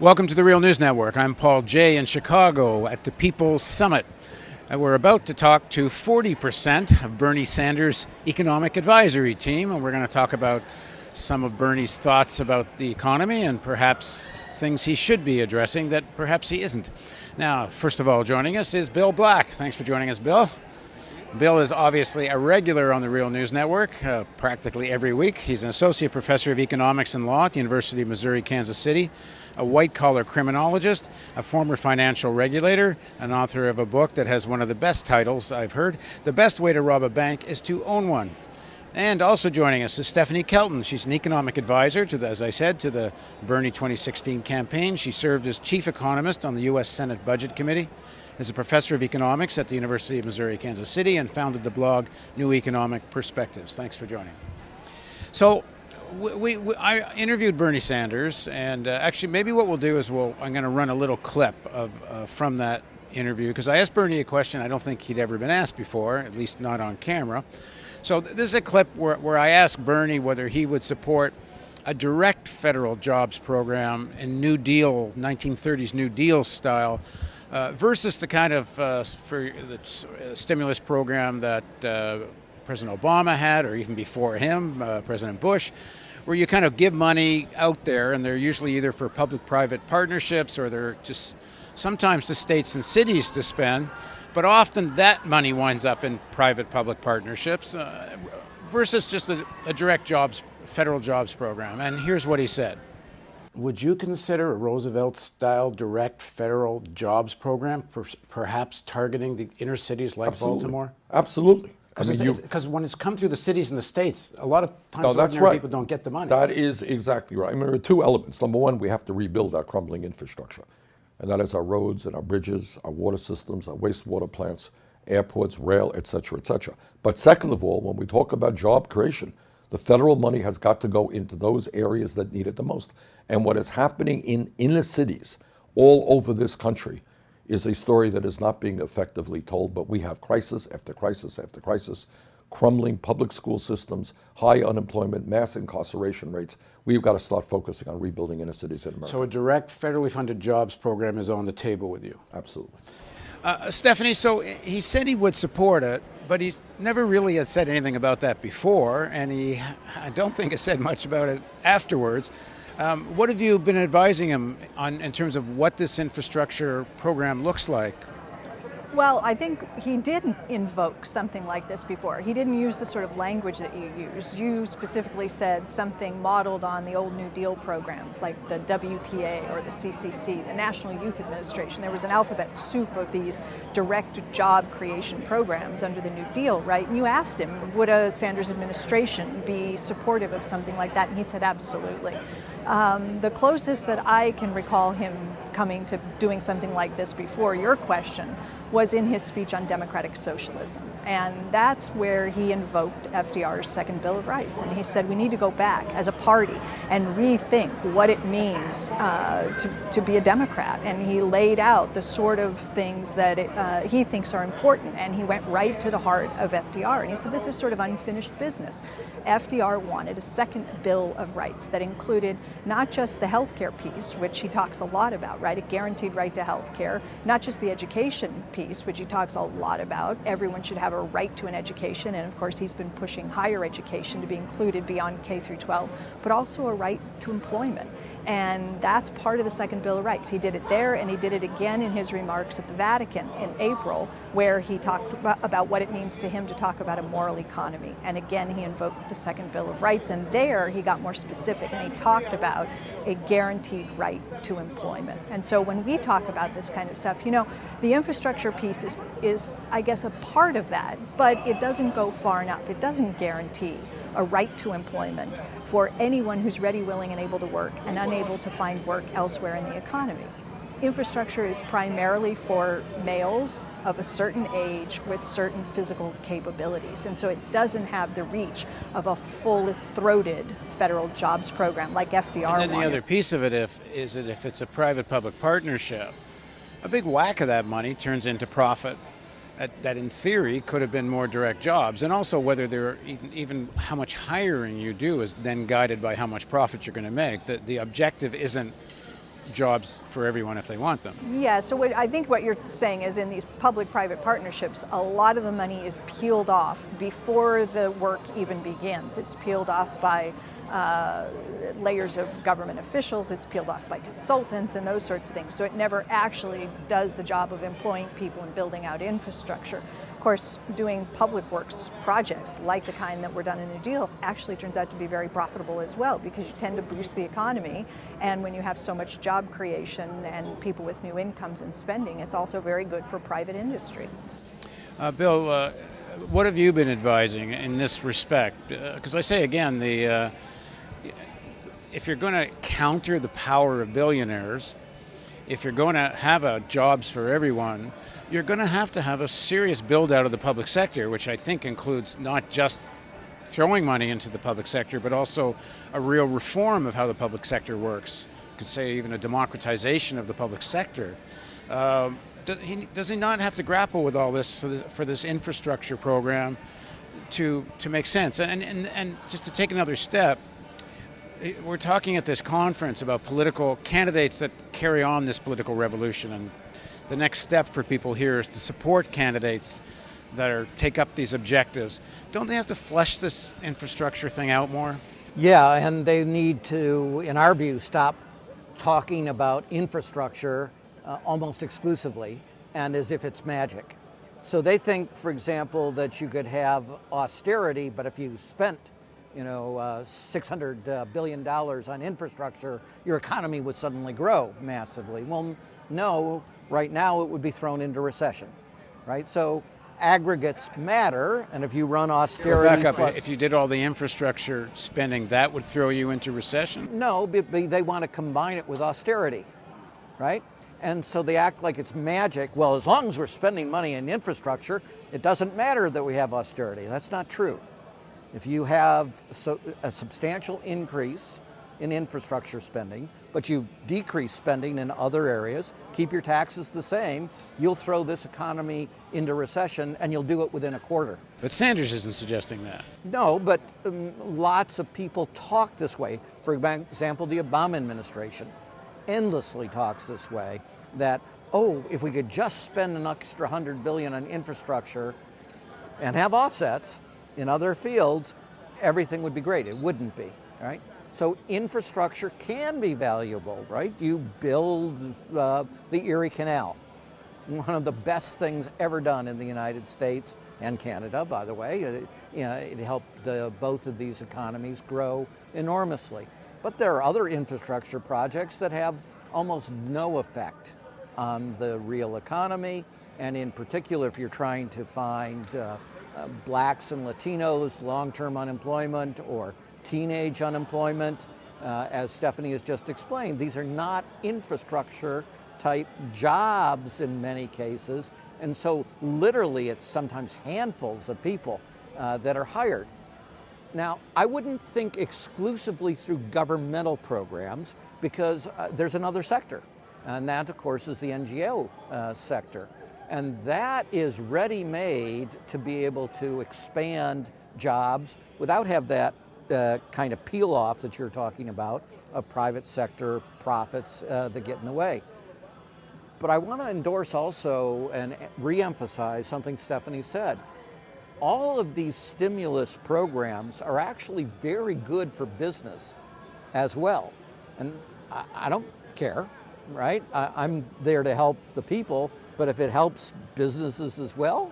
Welcome to the Real News Network. I'm Paul Jay in Chicago at the People's Summit. We're about to talk to 40% of Bernie Sanders' economic advisory team, and we're going to talk about some of Bernie's thoughts about the economy and perhaps things he should be addressing that perhaps he isn't. Now, first of all, joining us is Bill Black. Thanks for joining us, Bill. Bill is obviously a regular on the Real News Network, practically every week. He's an associate professor of economics and law at the University of Missouri, Kansas City, a white-collar criminologist, a former financial regulator, an author of a book that has one of the best titles I've heard, The Best Way to Rob a Bank is to Own One. And also joining us is Stephanie Kelton. She's an economic advisor to the Bernie 2016 campaign. She served as chief economist on the U.S. Senate Budget Committee, is a professor of economics at the University of Missouri, Kansas City, and founded the blog New Economic Perspectives. Thanks for joining. So I interviewed Bernie Sanders, and actually maybe what we'll do is I'm going to run a little clip from that interview, because I asked Bernie a question I don't think he'd ever been asked before, at least not on camera. So this is a clip where I asked Bernie whether he would support a direct federal jobs program in New Deal, 1930s New Deal style, versus the kind of stimulus program that President Obama had, or even before him, President Bush, where you kind of give money out there, and they're usually either for public-private partnerships or they're just sometimes to states and cities to spend, but often that money winds up in private-public partnerships versus just a direct federal jobs program. And here's what he said. Would you consider a Roosevelt-style direct federal jobs program, perhaps targeting the inner cities like Baltimore? Absolutely. Because when it's come through the cities and the states, a lot of times ordinary people don't get the money. That is exactly right. I mean, there are two elements. Number one, we have to rebuild our crumbling infrastructure. And that is our roads and our bridges, our water systems, our wastewater plants, airports, rail, et cetera, et cetera. But second of all, when we talk about job creation, the federal money has got to go into those areas that need it the most. And what is happening in inner cities all over this country is a story that is not being effectively told, but we have crisis after crisis after crisis, crumbling public school systems, high unemployment, mass incarceration rates. We've got to start focusing on rebuilding inner cities in America. So a direct federally funded jobs program is on the table with you? Absolutely. Stephanie, so he said he would support it, but he never really had said anything about that before, and I don't think has said much about it afterwards. What have you been advising him on in terms of what this infrastructure program looks like? Well, I think he did invoke something like this before. He didn't use the sort of language that you used. You specifically said something modeled on the old New Deal programs like the WPA or the CCC, the National Youth Administration. There was an alphabet soup of these direct job creation programs under the New Deal, right? And you asked him, would a Sanders administration be supportive of something like that? And he said, absolutely. The closest that I can recall him coming to doing something like this before your question was in his speech on democratic socialism. And that's where he invoked FDR's Second Bill of Rights. And he said we need to go back as a party and rethink what it means to be a Democrat. And he laid out the sort of things that he thinks are important. And he went right to the heart of FDR. And he said this is sort of unfinished business. FDR wanted a second Bill of Rights that included not just the healthcare piece, which he talks a lot about, right? A guaranteed right to healthcare, not just the education piece, which he talks a lot about. Everyone should have a right to an education, and of course he's been pushing higher education to be included beyond K through 12, but also a right to employment. And that's part of the Second Bill of Rights. He did it there, and he did it again in his remarks at the Vatican in April, where he talked about what it means to him to talk about a moral economy. And again, he invoked the Second Bill of Rights, and there he got more specific, and he talked about a guaranteed right to employment. And so when we talk about this kind of stuff, you know, the infrastructure piece is I guess, a part of that, but it doesn't go far enough. It doesn't guarantee a right to employment for anyone who's ready, willing, and able to work and unable to find work elsewhere in the economy. Infrastructure is primarily for males of a certain age with certain physical capabilities, and so it doesn't have the reach of a full-throated federal jobs program like FDR wanted. And then the other piece of it is that if it's a private-public partnership, a big whack of that money turns into profit that in theory could have been more direct jobs. And also whether there even how much hiring you do is then guided by how much profit you're going to make. The objective isn't jobs for everyone if they want them. Yeah, so I think what you're saying is in these public-private partnerships, a lot of the money is peeled off before the work even begins. It's peeled off by layers of government officials, it's peeled off by consultants and those sorts of things. So it never actually does the job of employing people and building out infrastructure. Of course, doing public works projects like the kind that were done in New Deal actually turns out to be very profitable as well, because you tend to boost the economy, and when you have so much job creation and people with new incomes and spending, it's also very good for private industry. Bill, what have you been advising in this respect? Because I say again, if you're going to counter the power of billionaires, if you're going to have jobs for everyone, you're going to have a serious build out of the public sector, which I think includes not just throwing money into the public sector, but also a real reform of how the public sector works. You could say even a democratization of the public sector. Does he not have to grapple with all this for this infrastructure program to make sense? And just to take another step, we're talking at this conference about political candidates that carry on this political revolution, and the next step for people here is to support candidates that take up these objectives. Don't they have to flesh this infrastructure thing out more? Yeah, and they need to, in our view, stop talking about infrastructure almost exclusively and as if it's magic. So they think, for example, that you could have austerity, but if you spent $600 billion on infrastructure, your economy would suddenly grow massively. Well, no, right now it would be thrown into recession, right? So aggregates matter, and if you run austerity... Back up, if you did all the infrastructure spending, that would throw you into recession? No, they want to combine it with austerity, right? And so they act like it's magic. Well, as long as we're spending money in infrastructure, it doesn't matter that we have austerity. That's not true. If you have a substantial increase in infrastructure spending, but you decrease spending in other areas, keep your taxes the same, you'll throw this economy into recession, and you'll do it within a quarter. But Sanders isn't suggesting that. No, but lots of people talk this way. For example, the Obama administration endlessly talks this way, that, oh, if we could just spend an extra $100 billion on infrastructure and have offsets in other fields, everything would be great. It wouldn't be, right? So infrastructure can be valuable, right? You build the Erie Canal, one of the best things ever done in the United States and Canada, by the way. It helped both of these economies grow enormously. But there are other infrastructure projects that have almost no effect on the real economy, and in particular, if you're trying to find blacks and Latinos long-term unemployment or teenage unemployment, as Stephanie has just explained, these are not infrastructure type jobs in many cases, and so literally it's sometimes handfuls of people that are hired. Now, I wouldn't think exclusively through governmental programs, because there's another sector, and that, of course, is the NGO sector. And that is ready-made to be able to expand jobs without have that kind of peel-off that you're talking about of private sector profits that get in the way. But I want to endorse also and re-emphasize something Stephanie said. All of these stimulus programs are actually very good for business as well. And I don't care, right? I'm there to help the people, but if it helps businesses as well,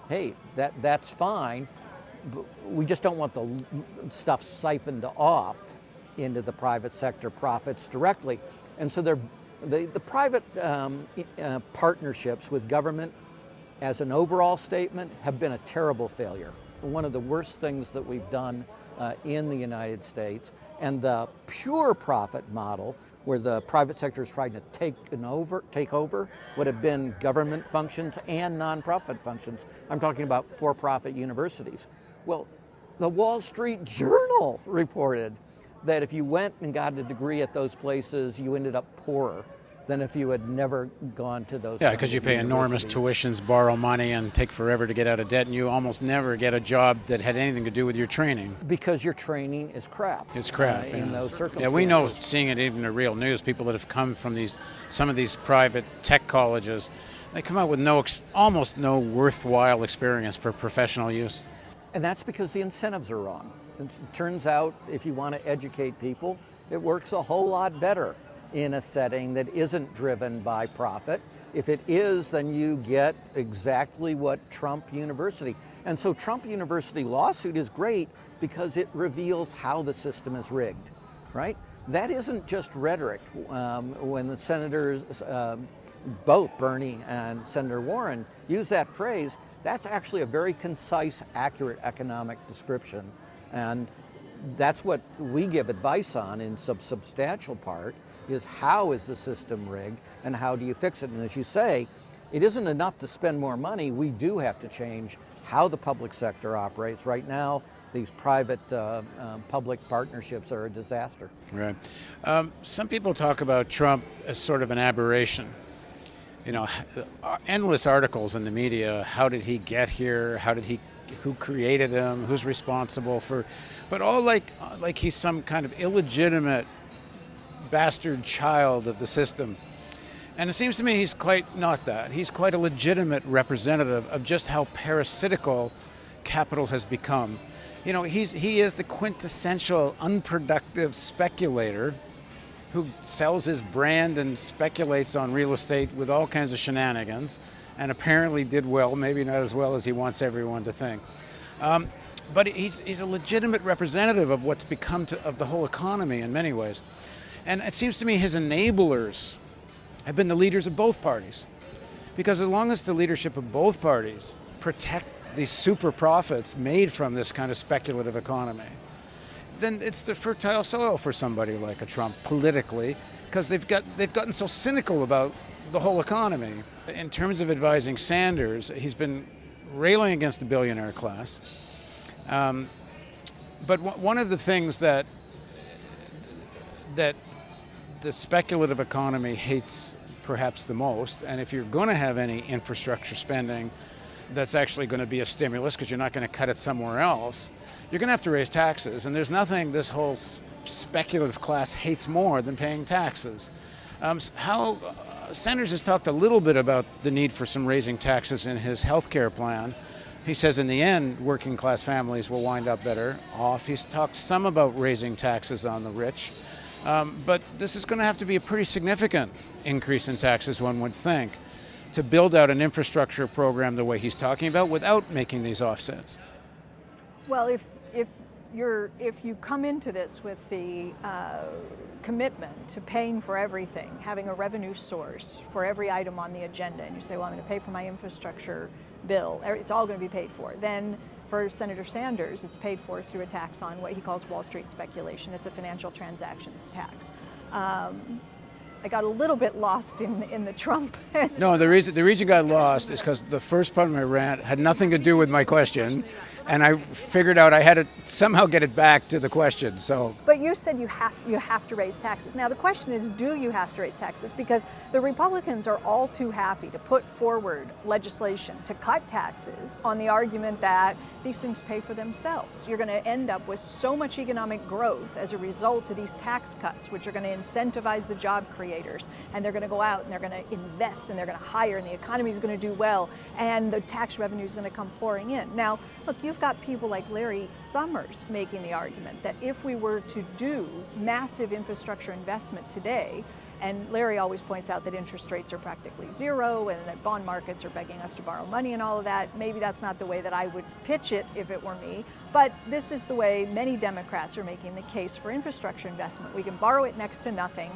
hey, that's fine. But we just don't want the stuff siphoned off into the private sector profits directly. And so the private partnerships with government as an overall statement have been a terrible failure. One of the worst things that we've done in the United States. And the pure profit model, where the private sector is trying to take over what have been government functions and nonprofit functions. I'm talking about for-profit universities. Well, the Wall Street Journal reported that if you went and got a degree at those places, you ended up poorer than if you had never gone to those. Yeah, because you pay enormous tuitions, borrow money, and take forever to get out of debt, and you almost never get a job that had anything to do with your training. Because your training is crap. It's crap. In those circumstances. Yeah, we know, seeing it even in the real news, people that have come from some of these private tech colleges, they come out with almost no worthwhile experience for professional use. And that's because the incentives are wrong. It turns out if you want to educate people, it works a whole lot better in a setting that isn't driven by profit. If it is, then you get exactly what Trump University. And so Trump University lawsuit is great because it reveals how the system is rigged, right? That isn't just rhetoric. When the senators, both Bernie and Senator Warren, use that phrase, that's actually a very concise, accurate economic description. And that's what we give advice on in some substantial part, is how is the system rigged and how do you fix it? And as you say, it isn't enough to spend more money. We do have to change how the public sector operates. Right now, these private public partnerships are a disaster. Right. Some people talk about Trump as sort of an aberration. You know, endless articles in the media. How did he get here? Who created him? Who's responsible for? But all like he's some kind of illegitimate bastard child of the system. And it seems to me he's quite not that. He's quite a legitimate representative of just how parasitical capital has become. You know, he is the quintessential unproductive speculator who sells his brand and speculates on real estate with all kinds of shenanigans, and apparently did well, maybe not as well as he wants everyone to think. But he's a legitimate representative of what's become of the whole economy in many ways. And it seems to me his enablers have been the leaders of both parties. Because as long as the leadership of both parties protect these super profits made from this kind of speculative economy, then it's the fertile soil for somebody like a Trump politically, because they've gotten so cynical about the whole economy. In terms of advising Sanders, he's been railing against the billionaire class. But one of the things that the speculative economy hates perhaps the most, and if you're going to have any infrastructure spending that's actually going to be a stimulus because you're not going to cut it somewhere else, you're going to have to raise taxes. And there's nothing this whole speculative class hates more than paying taxes. Sanders has talked a little bit about the need for some raising taxes in his health care plan. He says in the end, working class families will wind up better off. He's talked some about raising taxes on the rich. But this is going to have to be a pretty significant increase in taxes, one would think, to build out an infrastructure program the way he's talking about without making these offsets. Well, if you come into this with the commitment to paying for everything, having a revenue source for every item on the agenda, and you say, well, I'm going to pay for my infrastructure bill, it's all going to be paid for, then for Senator Sanders, it's paid for through a tax on what he calls Wall Street speculation. It's a financial transactions tax. I got a little bit lost in the Trump. No, the reason you got lost is because the first part of my rant had nothing to do with my question, and I figured out I had to somehow get it back to the question. So. But you said you have to raise taxes. Now the question is, do you have to raise taxes? Because the Republicans are all too happy to put forward legislation to cut taxes on the argument that these things pay for themselves. You're going to end up with so much economic growth as a result of these tax cuts, which are going to incentivize the job creators, and they're going to go out and they're going to invest and they're going to hire, and the economy is going to do well, and the tax revenue is going to come pouring in. Now, look, you've got people like Larry Summers making the argument that if we were to do massive infrastructure investment today, and Larry always points out that interest rates are practically zero and that bond markets are begging us to borrow money and all of that. Maybe that's not the way that I would pitch it if it were me, but this is the way many Democrats are making the case for infrastructure investment. We can borrow it next to nothing.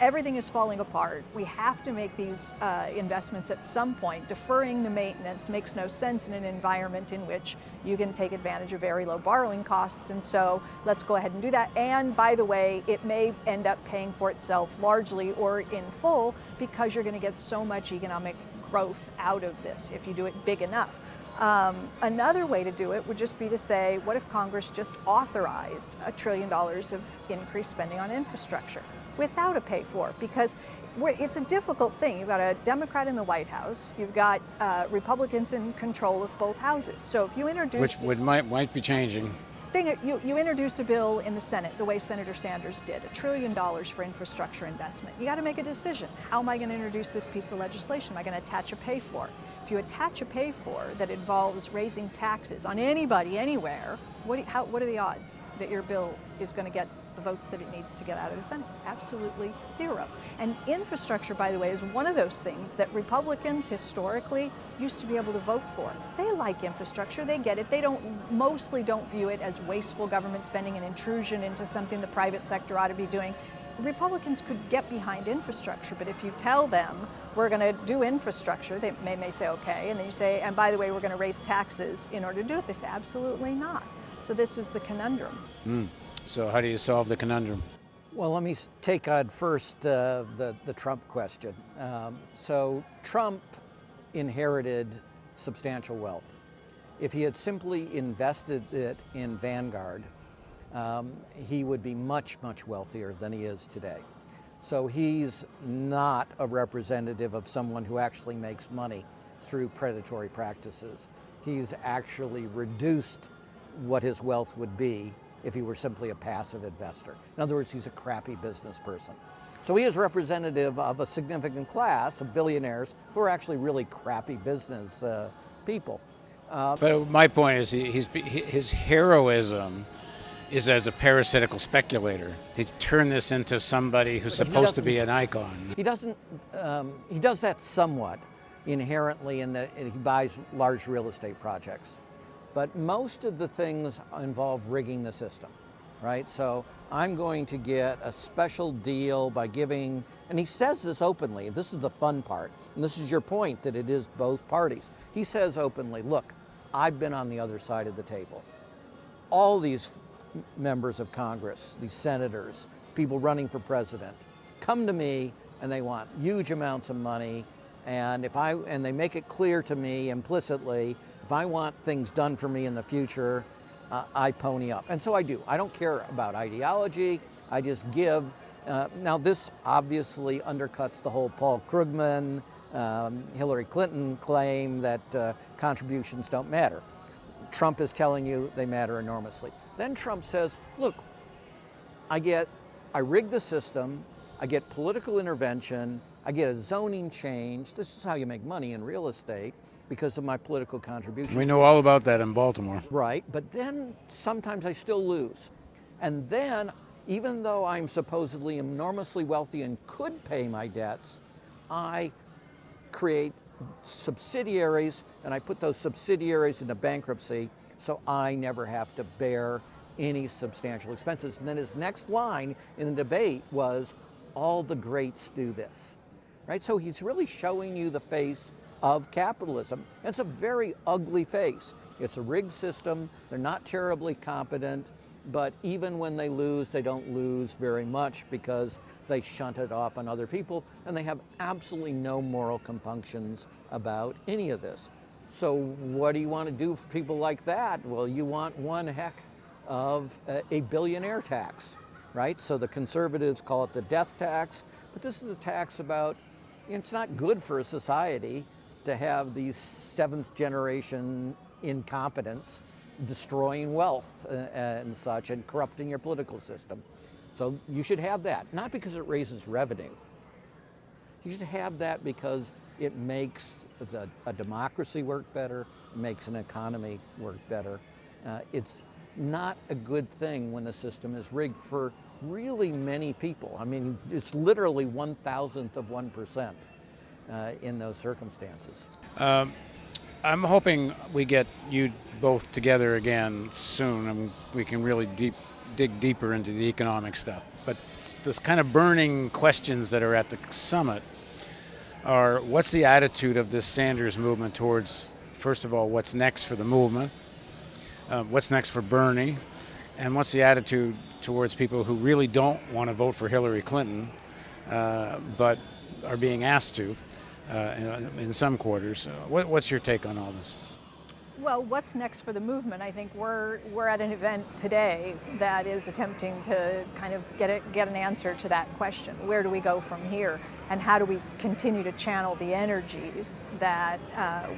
Everything is falling apart. We have to make these investments at some point. Deferring the maintenance makes no sense in an environment in which you can take advantage of very low borrowing costs. And so let's go ahead and do that. And by the way, it may end up paying for itself largely or in full because you're going to get so much economic growth out of this if you do it big enough. Another way to do it would just be to say, what if Congress just authorized $1 trillion of increased spending on infrastructure? without a pay for, because it's a difficult thing. You've got a Democrat in the White House, you've got Republicans in control of both houses. So if you introduce... Which might be changing. You introduce a bill in the Senate the way Senator Sanders did, $1 trillion for infrastructure investment. You got to make a decision. How am I going to introduce this piece of legislation? Am I going to attach a pay for? If you attach a pay for that involves raising taxes on anybody, anywhere, what are the odds that your bill is going to get the votes that it needs to get out of the Senate? Absolutely zero. And infrastructure, by the way, is one of those things that Republicans historically used to be able to vote for. They like infrastructure, they get it. They mostly don't view it as wasteful government spending and intrusion into something the private sector ought to be doing. Republicans could get behind infrastructure, but if you tell them we're going to do infrastructure, they may say okay, and then you say, and by the way, we're going to raise taxes in order to do it. They say absolutely not. So this is the conundrum. So how do you solve the conundrum? Well, let me take on first the Trump question. So Trump inherited substantial wealth. If he had simply invested it in Vanguard, he would be much, much wealthier than he is today. So he's not a representative of someone who actually makes money through predatory practices. He's actually reduced what his wealth would be if he were simply a passive investor. In other words, he's a crappy business person. So he is representative of a significant class of billionaires who are actually really crappy business people. But my point is his heroism is as a parasitical speculator. He's turned this into somebody who's supposed to be an icon. He doesn't, he does that somewhat inherently in that he buys large real estate projects. But most of the things involve rigging the system, right? So I'm going to get a special deal by giving, and he says this openly, this is the fun part, and this is your point that it is both parties. He says openly, look, I've been on the other side of the table. All these members of Congress, these senators, people running for president, come to me and they want huge amounts of money, and they make it clear to me implicitly, if I want things done for me in the future, I pony up. And so I do. I don't care about ideology. I just give. Now this obviously undercuts the whole Paul Krugman, Hillary Clinton claim that contributions don't matter. Trump is telling you they matter enormously. Then Trump says, look, I rig the system, I get political intervention, I get a zoning change. This is how you make money in real estate because of my political contribution. We know all about that in Baltimore. Right, but then sometimes I still lose. And then, even though I'm supposedly enormously wealthy and could pay my debts, I create subsidiaries, and I put those subsidiaries into bankruptcy, so I never have to bear any substantial expenses. And then his next line in the debate was, all the greats do this, right? So he's really showing you the face of capitalism. And it's a very ugly face. It's a rigged system. They're not terribly competent, but even when they lose, they don't lose very much because they shunt it off on other people, and they have absolutely no moral compunctions about any of this. So what do you want to do for people like that? Well, you want one heck of a billionaire tax, right? So the conservatives call it the death tax, but this is a tax about, it's not good for a society to have these seventh generation incompetents destroying wealth and such and corrupting your political system. So you should have that, not because it raises revenue. You should have that because it makes a democracy work better, makes an economy work better. It's not a good thing when the system is rigged for really many people. I mean, it's literally 1,000th of 1% in those circumstances. I'm hoping we get you both together again soon, and we can really dig deeper into the economic stuff. But this kind of burning questions that are at the summit are, what's the attitude of this Sanders movement towards, first of all, what's next for the movement, what's next for Bernie, and what's the attitude towards people who really don't want to vote for Hillary Clinton, but are being asked to in some quarters. What's your take on all this? Well, what's next for the movement? I think we're at an event today that is attempting to kind of get an answer to that question. Where do we go from here? And how do we continue to channel the energies that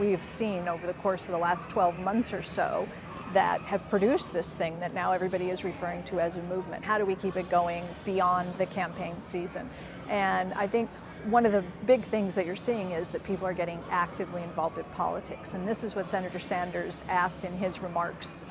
we've seen over the course of the last 12 months or so that have produced this thing that now everybody is referring to as a movement? How do we keep it going beyond the campaign season? And I think one of the big things that you're seeing is that people are getting actively involved in politics. And this is what Senator Sanders asked in his remarks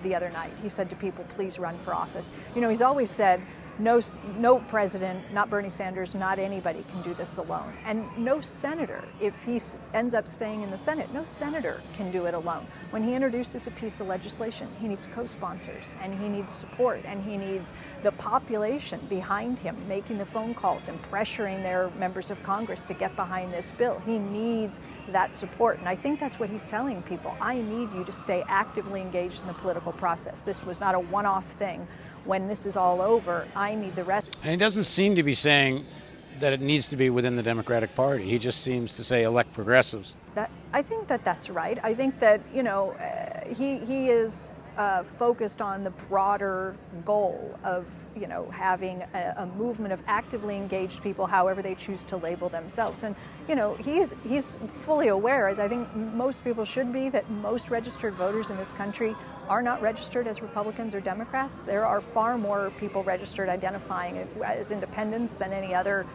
the other night. He said to people, please run for office. You know, he's always said, no president, not Bernie Sanders, not anybody can do this alone. And no senator, if he ends up staying in the Senate, no senator can do it alone. When he introduces a piece of legislation, he needs co-sponsors, and he needs support, and he needs the population behind him, making the phone calls and pressuring their members of Congress to get behind this bill. He needs that support. And I think that's what he's telling people. I need you to stay actively engaged in the political process. This was not a one-off thing. When this is all over, I need the rest. And he doesn't seem to be saying that it needs to be within the Democratic Party. He just seems to say elect progressives. I think that's right. I think that, you know, he is focused on the broader goal of, you know, having a movement of actively engaged people, however they choose to label themselves. And, you know, he's fully aware, as I think most people should be, that most registered voters in this country are not registered as Republicans or Democrats. There are far more people registered identifying as independents than any other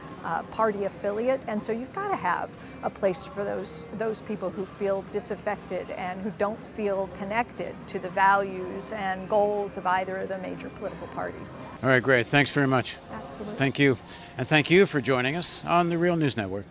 party affiliate. And so you've got to have a place for those people who feel disaffected and who don't feel connected to the values and goals of either of the major political parties. All right, great. Thanks very much. Absolutely. Thank you. And thank you for joining us on the Real News Network.